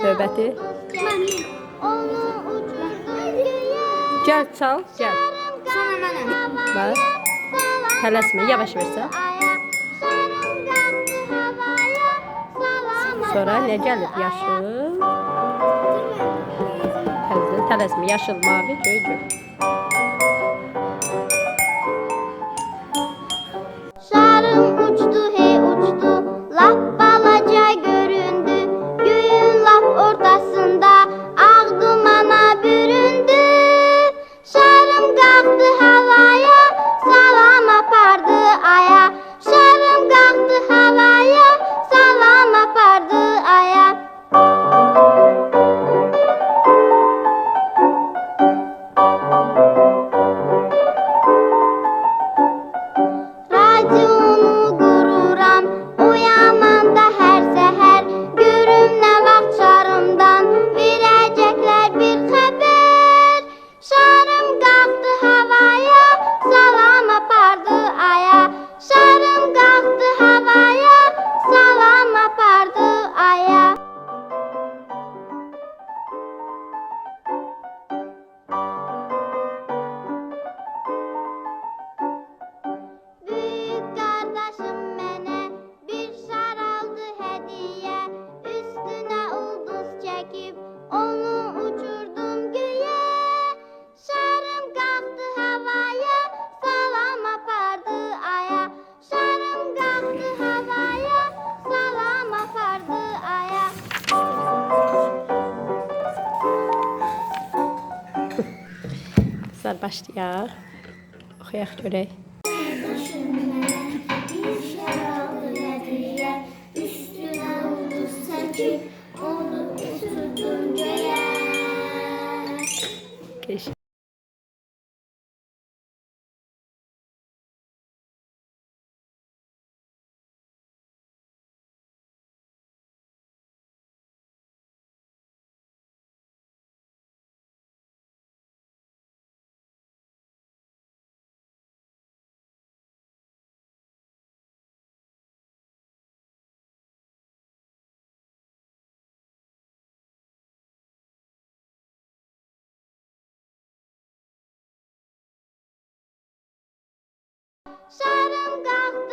Növbəti. Gəl çal, gəl. Sonra mənəm. Bax. Tələsmə, yavaş versən. Sonra nə gəlir? Yaşıl. Tələsmə, yaşıl, mavi, göy, göy. Şarım uçtu hey uçtu, lap balaca göründü. Göğün lap ortasında ağ dumana büründü. Şarım kalktı havaya, salam apardı aya. Şarım kalktı havaya, salam apardı aya. Radionu qururam, uyananda hər səhər. Görüm nə vaxt şarımdan verəcəklər bir xəbər. Şarım qalxdı havaya, salam apardı aya. Şarım qalxdı havaya, salam apardı aya. Büyük kardeşim mənə bir şar aldı hediye. Üstüne ulduz çekip onu uçurdum göğe. Şarım kalktı havaya, salam apardı aya. Şarım kalktı havaya, salam apardı aya. Güzel başlayaq. Oxuyaq görək. Bir şar aldı hediye. Üstüne ulduz çekip onu uçurdum göğe. Keş. Şarım kalktı